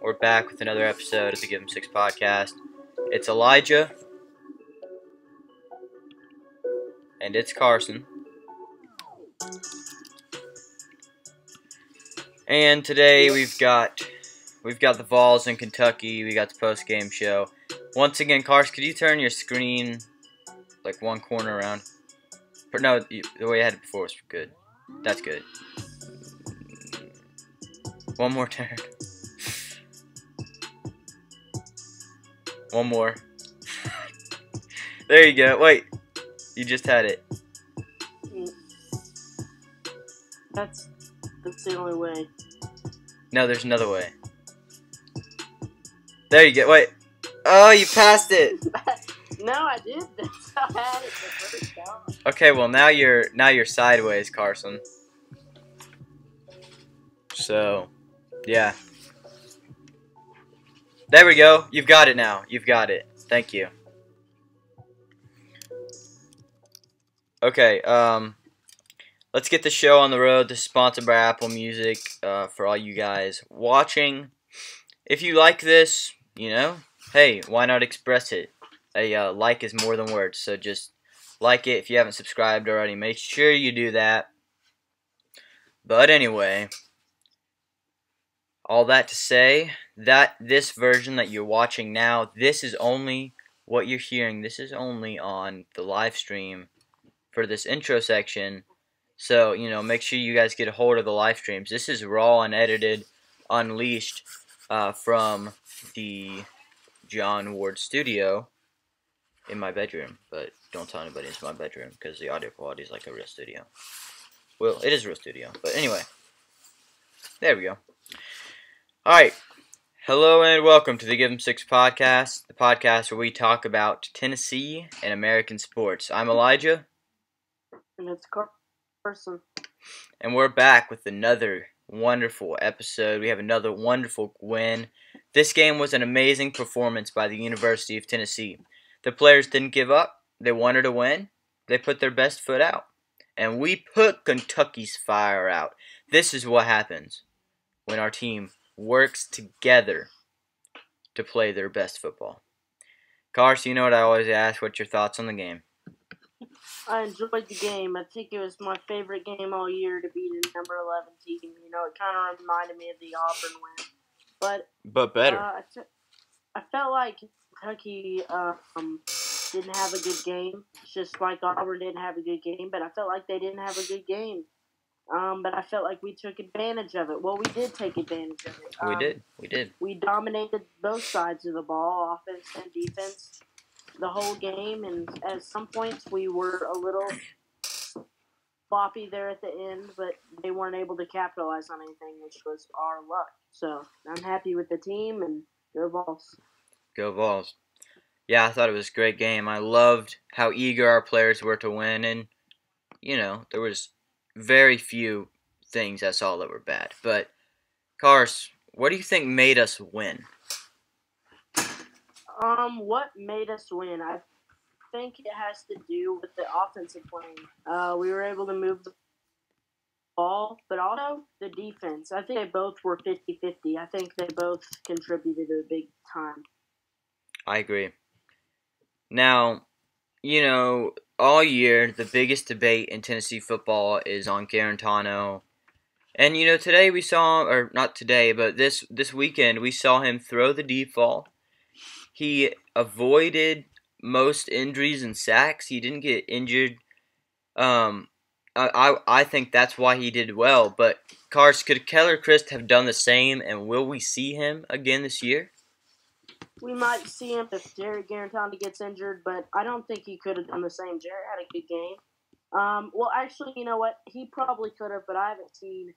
We're back with another episode of the Give 'em 6 podcast. It's Elijah. And it's Carson. And today we've got the Vols in Kentucky. We got the post-game show. Once again, Carson, could you turn your screen like one corner around? No, the way you had it before was good. That's good. One more turn. One more. There you go. Wait. You just had it. That's the only way. No, there's another way. There you go. Wait. Oh, you passed it. No, I did. That's how I had it the first time. Okay, well now you're sideways, Carson. So, yeah. There we go. You've got it now. You've got it. Thank you. Okay, let's get the show on the road. This is sponsored by Apple Music for all you guys watching. If you like this, hey, why not express it? A like is more than words, so just like it. If you haven't subscribed already, make sure you do that. But anyway, all that to say that this version that you're watching now, this is only what you're hearing. This is only on the live stream for this intro section. So, make sure you guys get a hold of the live streams. This is raw, unedited, unleashed from the John Ward studio in my bedroom. But don't tell anybody it's my bedroom because the audio quality is like a real studio. Well, it is a real studio. But anyway, there we go. Alright, hello and welcome to the Give 'em 6 podcast, the podcast where we talk about Tennessee and American sports. I'm Elijah. And it's Carson. And we're back with another wonderful episode. We have another wonderful win. This game was an amazing performance by the University of Tennessee. The players didn't give up. They wanted to win. They put their best foot out. And we put Kentucky's fire out. This is what happens when our team works together to play their best football. Carson, you know what I always ask? What's your thoughts on the game? I enjoyed the game. I think it was my favorite game all year to beat a number 11 team. It kind of reminded me of the Auburn win. But better. I felt like Kentucky didn't have a good game. It's just like Auburn didn't have a good game, but I felt like they didn't have a good game. But I felt like we took advantage of it. Well, we did take advantage of it. We did. We dominated both sides of the ball, offense and defense, the whole game. And at some points, we were a little floppy there at the end, but they weren't able to capitalize on anything, which was our luck. So I'm happy with the team, and go Vols. Go Vols. Yeah, I thought it was a great game. I loved how eager our players were to win, and, there was very few things I saw that were bad. But, Cars, what do you think made us win? What made us win? I think it has to do with the offensive playing. We were able to move the ball, but also the defense. I think they both were 50-50. I think they both contributed a big time. I agree. Now, all year, the biggest debate in Tennessee football is on Garantano. And, today we saw, or not today, but this weekend, we saw him throw the deep ball. He avoided most injuries and sacks. He didn't get injured. I think that's why he did well. But, Cars, could Keller Christ have done the same, and will we see him again this year? We might see him if Jarrett Garantano gets injured, but I don't think he could have done the same. Jarrett had a good game. Well, actually, you know what? He probably could have, but I haven't seen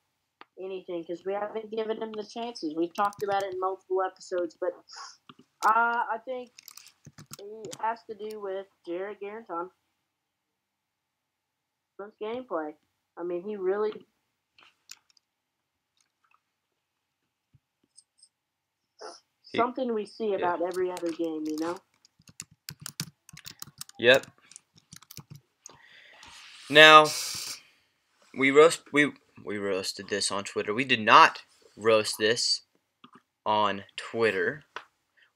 anything because we haven't given him the chances. We've talked about it in multiple episodes, but I think it has to do with Jarrett Garantano. His gameplay. I mean, he really... Something we see about every other game, Yep. Now, we roasted this on Twitter. We did not roast this on Twitter.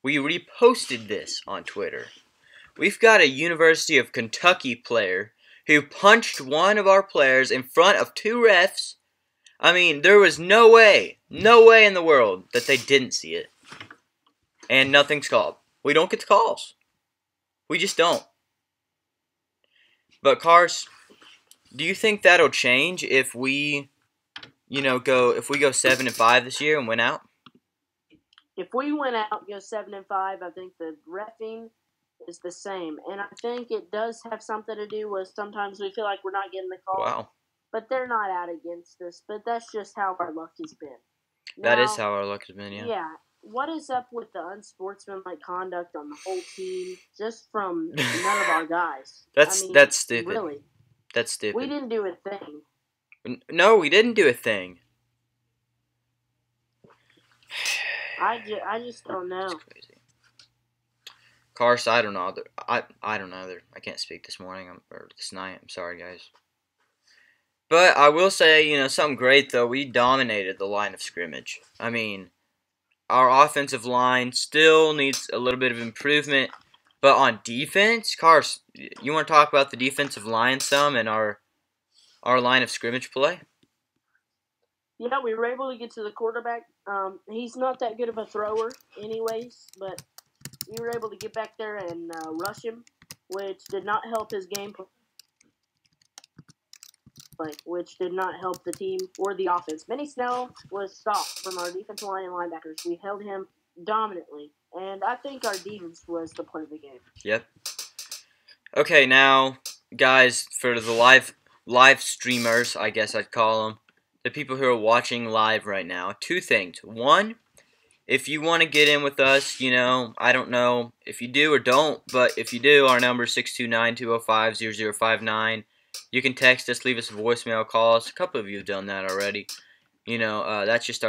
We reposted this on Twitter. We've got a University of Kentucky player who punched one of our players in front of 2 refs. I mean, there was no way in the world that they didn't see it. And nothing's called. We don't get the calls. We just don't. But Cars, do you think that'll change if we, go 7-5 this year and win out? If we win out, go 7-5, I think the reffing is the same, and I think it does have something to do with sometimes we feel like we're not getting the call. Wow. But they're not out against us. But that's just how our luck has been. That is how our luck has been, yeah. Yeah. What is up with the unsportsmanlike conduct on the whole team, just from none of our guys? That's stupid. Really. That's stupid. We didn't do a thing. No, we didn't do a thing. I just don't know. That's crazy. Cars, I don't know. I don't know either. I can't speak this morning or this night. I'm sorry, guys. But I will say, something great, though. We dominated the line of scrimmage. I mean, our offensive line still needs a little bit of improvement. But on defense, Cars, you want to talk about the defensive line some and our line of scrimmage play? Yeah, we were able to get to the quarterback. He's not that good of a thrower anyways, but we were able to get back there and rush him, which did not help his game play, which did not help the team or the offense. Benny Snell was stopped from our defensive line and linebackers. We held him dominantly, and I think our defense was the play of the game. Yep. Okay, now, guys, for the live streamers, I guess I'd call them, the people who are watching live right now, 2 things. 1, if you want to get in with us, I don't know if you do or don't, but if you do, our number is 629-205-0059. You can text us, leave us a voicemail, call us. A couple of you have done that already. That's just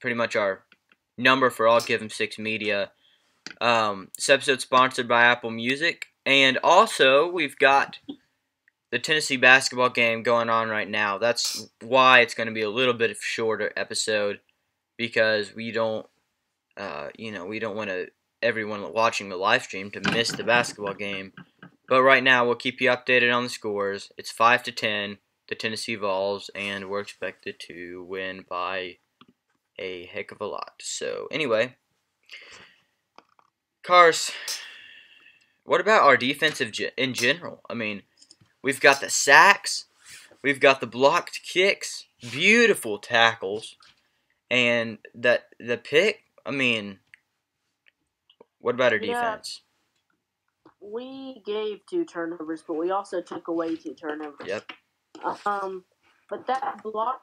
pretty much our number for all Give 'em 6 media. This episode's sponsored by Apple Music. And also, we've got the Tennessee basketball game going on right now. That's why it's going to be a little bit of a shorter episode, because we don't want everyone watching the live stream to miss the basketball game. But right now, we'll keep you updated on the scores. It's 5-10, the Tennessee Vols, and we're expected to win by a heck of a lot. So, anyway, Cars, what about our defense in general? I mean, we've got the sacks, we've got the blocked kicks, beautiful tackles, and the pick. I mean, what about our defense? We gave 2 turnovers, but we also took away 2 turnovers. Yep. But that block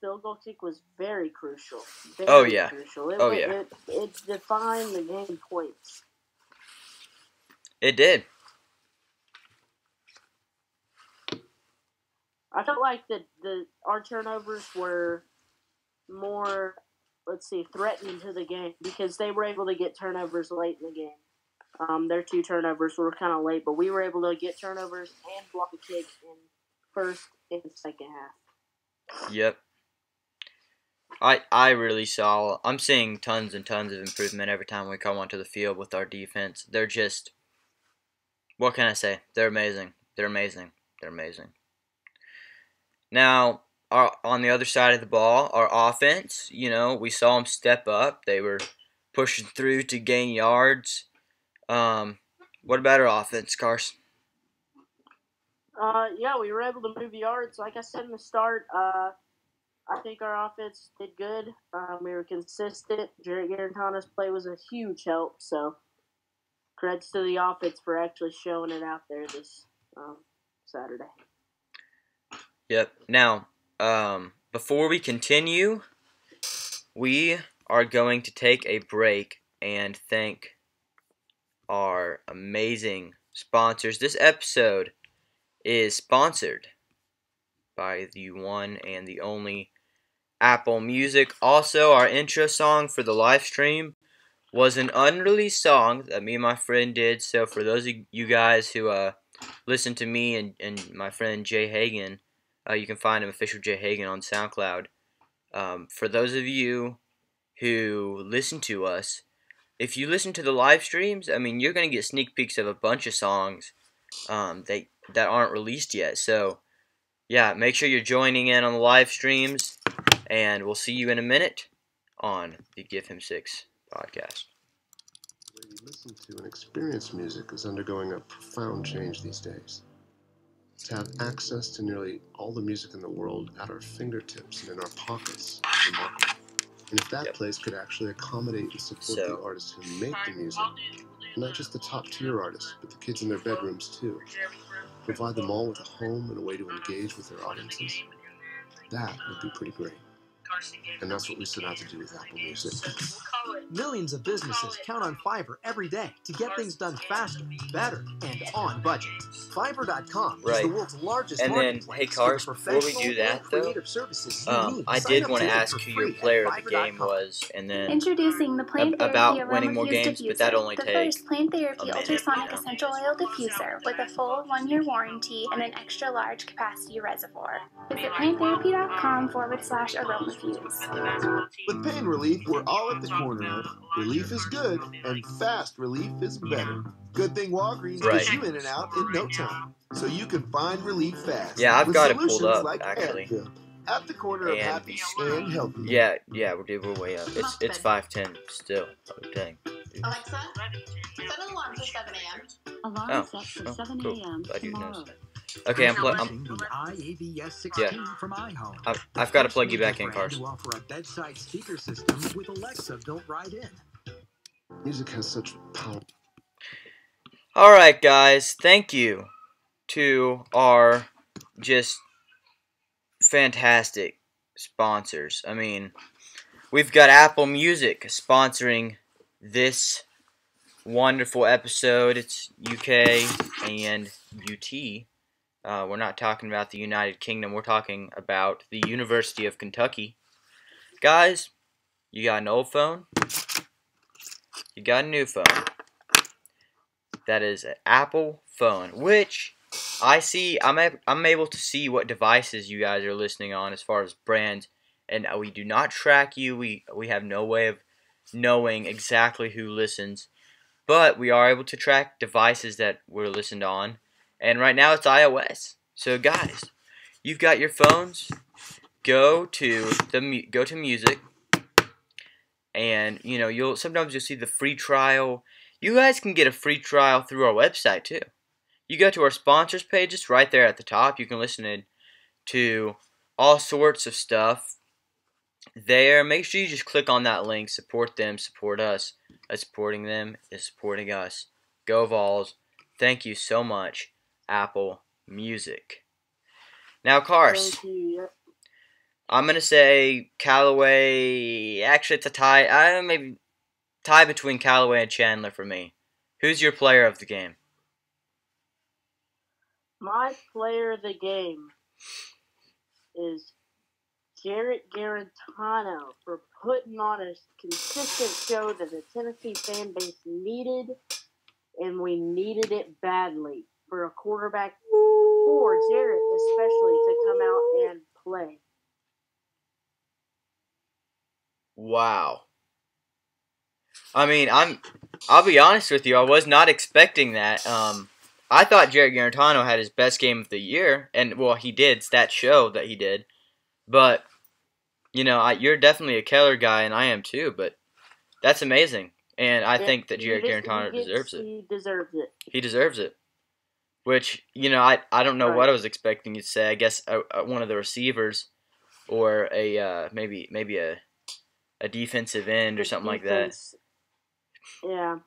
field goal kick was very crucial. Very crucial. It defined the game points. It did. I felt like our turnovers were more, threatening to the game because they were able to get turnovers late in the game. Their 2 turnovers were kind of late, but we were able to get turnovers and block a kick in first and second half. Yep. I'm seeing tons and tons of improvement every time we come onto the field with our defense. They're just, what can I say? They're amazing. They're amazing. They're amazing. Now, on the other side of the ball, our offense, we saw them step up. They were pushing through to gain yards. What about our offense, Carson? Yeah, we were able to move yards. Like I said in the start, I think our offense did good. We were consistent. Jarrett Garantano's play was a huge help, so credits to the offense for actually showing it out there this Saturday. Yep. Now, before we continue, we are going to take a break and thank our amazing sponsors. This episode is sponsored by the one and the only Apple Music. Also, our intro song for the live stream was an unreleased song that me and my friend did. So for those of you guys who listen to me and my friend Jay Hagan, you can find him, official Jay Hagan, on SoundCloud. For those of you who listen to us, if you listen to the live streams, I mean, you're going to get sneak peeks of a bunch of songs that aren't released yet. So, yeah, make sure you're joining in on the live streams, and we'll see you in a minute on the Give Him 6 podcast. The way we listen to and experience music is undergoing a profound change these days. To have access to nearly all the music in the world at our fingertips and in our pockets is remarkable. And if that place could actually accommodate and support the artists who make the music, and not just the top-tier artists, but the kids in their bedrooms too, provide them all with a home and a way to engage with their audiences, that would be pretty great. And that's what we set out to do with Apple Music. Millions of businesses count on Fiverr every day to get things done faster, better, and on budget. Fiverr.com is the world's largest marketplace. Hey Cars, before we do that though, I did want to ask who your player of the game was, and then introducing the Plant Therapy about winning more Aroma games, Diffuser, but that only the takes first Plant Therapy a minute, Ultrasonic Essential Oil Diffuser with a full 1-year warranty and an extra large capacity reservoir. Visit planttherapy.com/aromafuse. With pain relief, we're all at the corner of relief is good and fast relief is better. Good thing Walgreens gets you in and out in no time, so you can find relief fast. Yeah, I've got it pulled up, like actually. Advil, at the corner of happy and healthy. Yeah, we're way up. It's 5:10 still. Dang. Alexa, set an alarm for 7 a.m. Alarm set for 7 a.m. tomorrow. Okay, I've got to plug you back in, Carson. Offer a bedside speaker system with Alexa built right in. Music has such power. Alright, guys, thank you to our just fantastic sponsors. I mean, we've got Apple Music sponsoring this wonderful episode. It's UK and UT. We're not talking about the United Kingdom. We're talking about the University of Kentucky. Guys, you got an old phone? You got a new phone. That is an Apple phone, which I see. I'm able to see what devices you guys are listening on as far as brands, and we do not track you. We have no way of knowing exactly who listens, but we are able to track devices that we're listened on. And right now it's iOS. So guys, you've got your phones. Go to music, and sometimes you'll see the free trial. You guys can get a free trial through our website too. You go to our sponsors page, it's right there at the top. You can listen to all sorts of stuff there. Make sure you just click on that link. Support them, support us. Supporting them is supporting us. Go Vols. Thank you so much, Apple Music. Now, Cars, I'm going to say Callaway. Actually, it's a tie. Maybe tie between Callaway and Chandler for me. Who's your player of the game? My player of the game is Jarrett Garantano for putting on a consistent show that the Tennessee fan base needed, and we needed it badly for a quarterback, for Jarrett especially, to come out and play. Wow. I mean, I'll be honest with you, I was not expecting that. I thought Jarrett Garantano had his best game of the year, and well, he did. It's that show that he did. But you're definitely a Keller guy, and I am too. But that's amazing, and I think that Jarrett Garantano deserves it. He deserves it. He deserves it. Which I don't know what I was expecting you to say. I guess one of the receivers, or a maybe a defensive end or something like that. Yeah.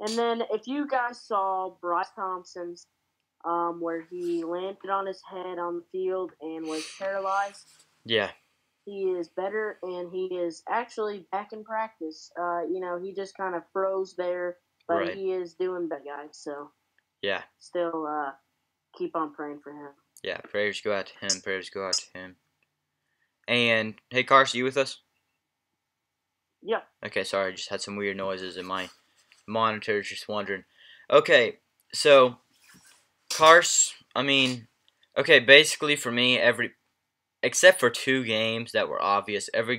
And then if you guys saw Bryce Thompson's, where he landed on his head on the field and was paralyzed. Yeah. He is better, and he is actually back in practice. He just kind of froze there, but he is doing better, guys. So yeah. Still keep on praying for him. Yeah, prayers go out to him. Prayers go out to him. And hey, Carson, you with us? Yep. Okay, sorry, I just had some weird noises in my monitor, just wondering. Okay, so, basically for me, except for 2 games that were obvious. Every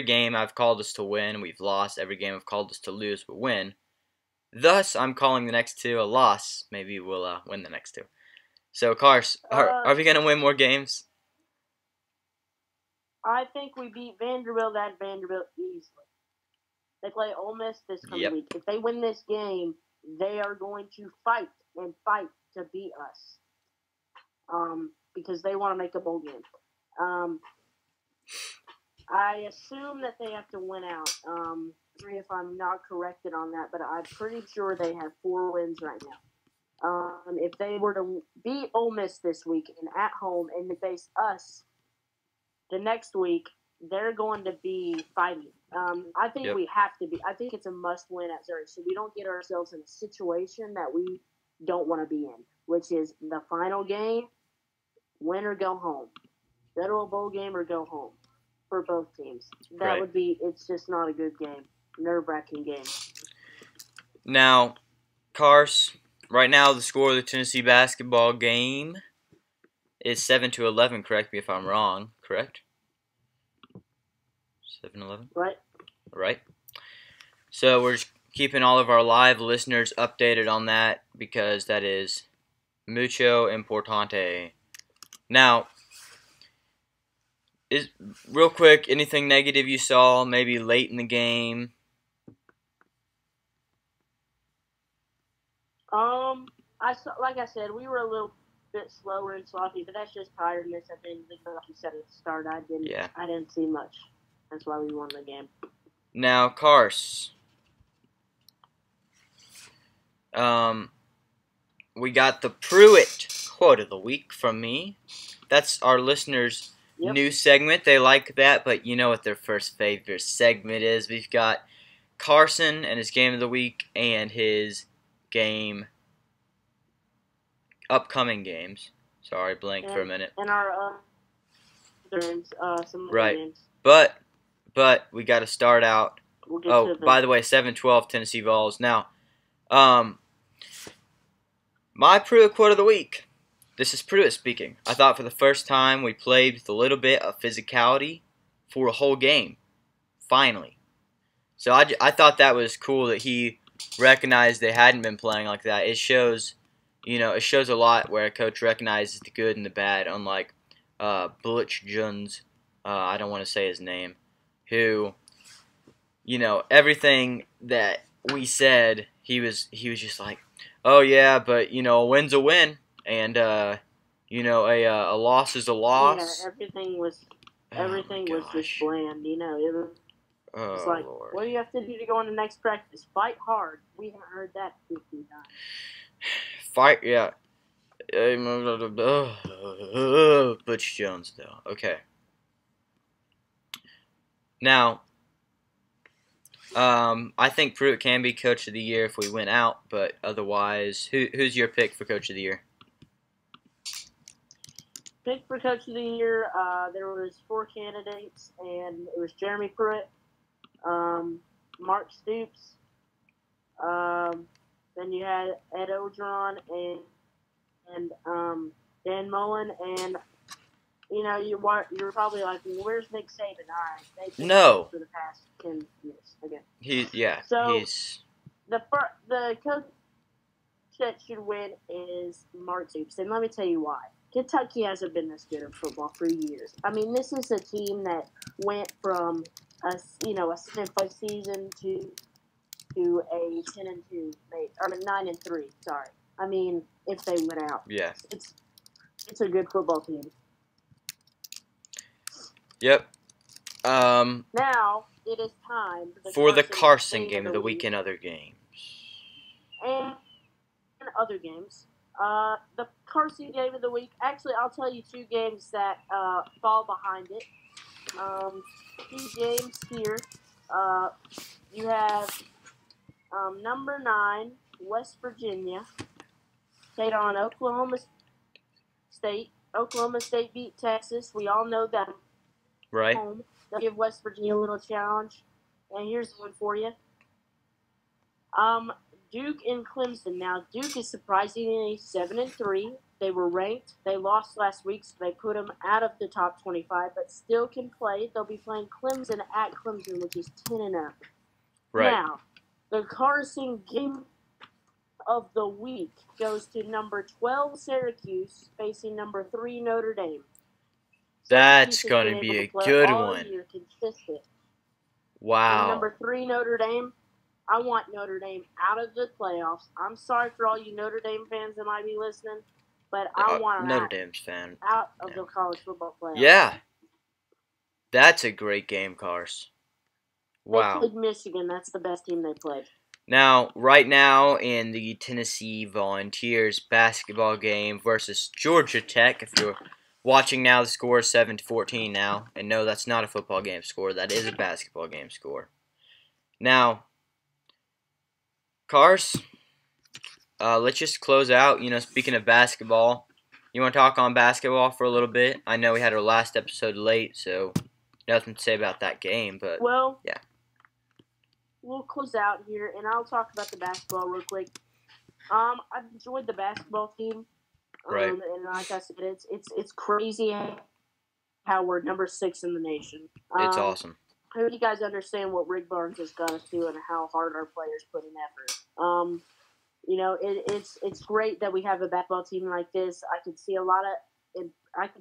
game I've called us to win, we've lost. Every game I've called us to lose, we win. Thus, I'm calling the next 2 a loss. Maybe we'll win the next 2. So, Cars, are we gonna win more games? I think we beat Vanderbilt at Vanderbilt easily. They play Ole Miss this coming week. If they win this game, they are going to fight to beat us. Because they want to make a bowl game. I assume that they have to win out. If I'm not corrected on that, but I'm pretty sure they have 4 wins right now. If they were to beat Ole Miss this week and at home and they face us the next week, they're going to be fighting. I think we have to be. I think it's a must-win at Zurich, so we don't get ourselves in a situation that we don't want to be in, which is the final game, win or go home. Go to a bowl game or go home for both teams. That would be. It's just not a good game. Nerve-wracking game. Now, Cars, right now the score of the Tennessee basketball game is 7-11. Correct me if I'm wrong. Correct? 7-11? Right. So we're just keeping all of our live listeners updated on that because that is mucho importante. Now, real quick, anything negative you saw maybe late in the game? Like I said, we were a little bit slower and sloppy, but that's just tiredness. I think, like you said at the start, I didn't see much. That's why we won the game. Now, Cars, we got the Pruitt quote of the week from me. That's our listeners' new segment. They like that, but you know what their first favorite segment is. We've got Carson and his game of the week and his upcoming games. Sorry, blank for a minute. And our games, some games. But we got to start out. By the way, 7-12 Tennessee Vols. Now, my Pruitt quote of the week. This is Pruitt speaking. I thought for the first time we played with a little bit of physicality for a whole game. Finally. So I thought that was cool that he recognized they hadn't been playing like that. It shows, it shows a lot where a coach recognizes the good and the bad, unlike Butch Jones. I don't want to say his name. Who, everything that we said, he was just like, oh yeah, but a win's a win, and a loss is a loss. Yeah, everything was just bland. It was like, Lord. What do you have to do to go on the next practice? Fight hard. We haven't heard that 50 times. Fight, yeah. Butch Jones, though. Okay. Now, I think Pruitt can be Coach of the Year if we win out, but otherwise, who's your pick for Coach of the Year? Pick for Coach of the Year, there was 4 candidates, and it was Jeremy Pruitt, Mark Stoops, then you had Ed Orgeron and Dan Mullen, and you're probably like, well, where's Nick Saban? All right, No. For the past 10 years. Okay. He's the coach that should win is Mark Stoops, and let me tell you why. Kentucky hasn't been this good at football for years. I mean, this is a team that went from a 7-5 season to a 10-2, or 9-3. Sorry. I mean, if they went out, it's a good football team. Yep. Now it is time for the Carson game of the week and other games. And other games. The Carson game of the week. Actually, I'll tell you 2 games that fall behind it. 2 games here. You have number 9, West Virginia, take on Oklahoma State. Oklahoma State beat Texas. We all know that. Right. Home. They'll give West Virginia a little challenge. And here's one for you. Duke and Clemson. Now, Duke is surprisingly 7-3. They were ranked. They lost last week, so they put them out of the top 25, but still can play. They'll be playing Clemson at Clemson, which is 10-0. Right. Now, the Carson game of the week goes to number 12 Syracuse facing number 3 Notre Dame. That's going to be a good one. Consistent. Wow. And number 3 Notre Dame, I want Notre Dame out of the playoffs. I'm sorry for all you Notre Dame fans that might be listening, but I want them Notre Dame's fan out of the college football playoffs. Yeah. That's a great game, Cars. Wow. They played Michigan. That's the best team they played. Now, right now in the Tennessee Volunteers basketball game versus Georgia Tech, if you're watching now, the score is 7-14 now. And no, that's not a football game score. That is a basketball game score. Now, Cars, let's just close out. You know, speaking of basketball, you want to talk on basketball for a little bit? I know we had our last episode late, so nothing to say about that game, but well, yeah. We'll close out here, and I'll talk about the basketball real quick. I've enjoyed the basketball team. Right. And like I said, it's crazy how we're number 6 in the nation. It's awesome. I hope you guys understand what Rick Barnes has got us to and how hard our players put in effort. You know, it's great that we have a basketball team like this. I can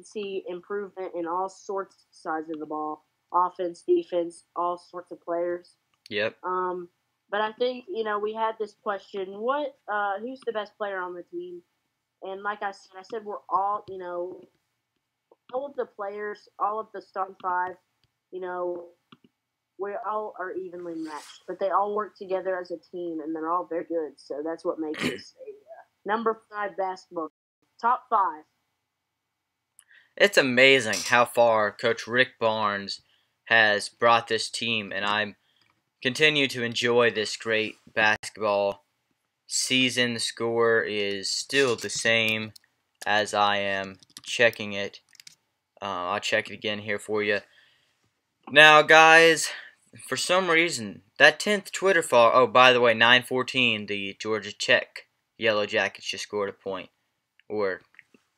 see improvement in all sorts of sides of the ball, offense, defense, all sorts of players. Yep. But I think, you know, we had this question, who's the best player on the team? And like I said we're all, you know, all of the players, all of the starting 5, you know, we all are evenly matched. But they all work together as a team, and they're all very good. So that's what makes us a number 5 basketball. Top 5. It's amazing how far Coach Rick Barnes has brought this team, and I continue to enjoy this great basketball season. The score is still the same as I am checking it. I'll check it again here for you. Now, guys, for some reason, that 10th Twitter follow. Oh, by the way, 9-14, the Georgia Tech Yellow Jackets just scored a point. Or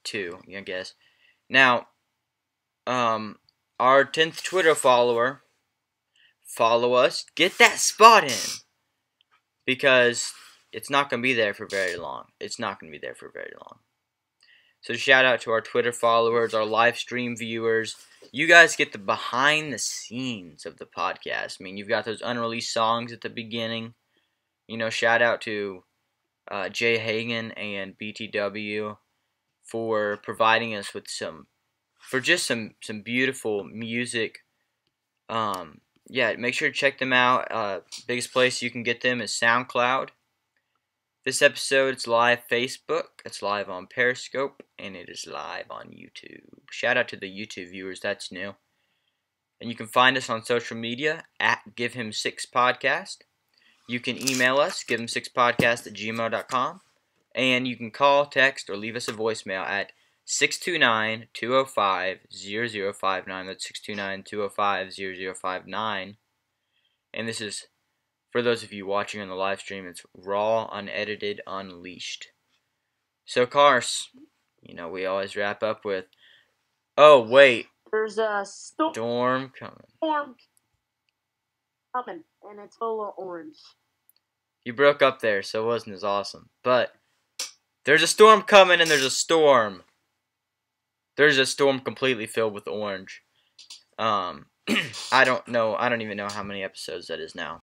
2, I guess. Now, our 10th Twitter follower, follow us, get that spot in. Because it's not going to be there for very long. It's not going to be there for very long. So shout out to our Twitter followers, our live stream viewers. You guys get the behind the scenes of the podcast. I mean, you've got those unreleased songs at the beginning. You know, shout out to Jay Hagan and BTW for providing us with some beautiful music. Yeah, make sure to check them out. Biggest place you can get them is SoundCloud. This episode, it's live Facebook, it's live on Periscope, and it is live on YouTube. Shout out to the YouTube viewers, that's new. And you can find us on social media at GiveHim6Podcast. You can email us, givehim6podcast@gmail.com. And you can call, text, or leave us a voicemail at 629-205-0059. That's 629-205-0059. And this is, for those of you watching on the live stream, it's raw, unedited, unleashed. So, Cars, you know, we always wrap up with, oh, wait. There's a storm coming. And it's full of orange. You broke up there, so it wasn't as awesome. But there's a storm coming, and there's a storm. There's a storm completely filled with orange. I don't know. I don't even know how many episodes that is now.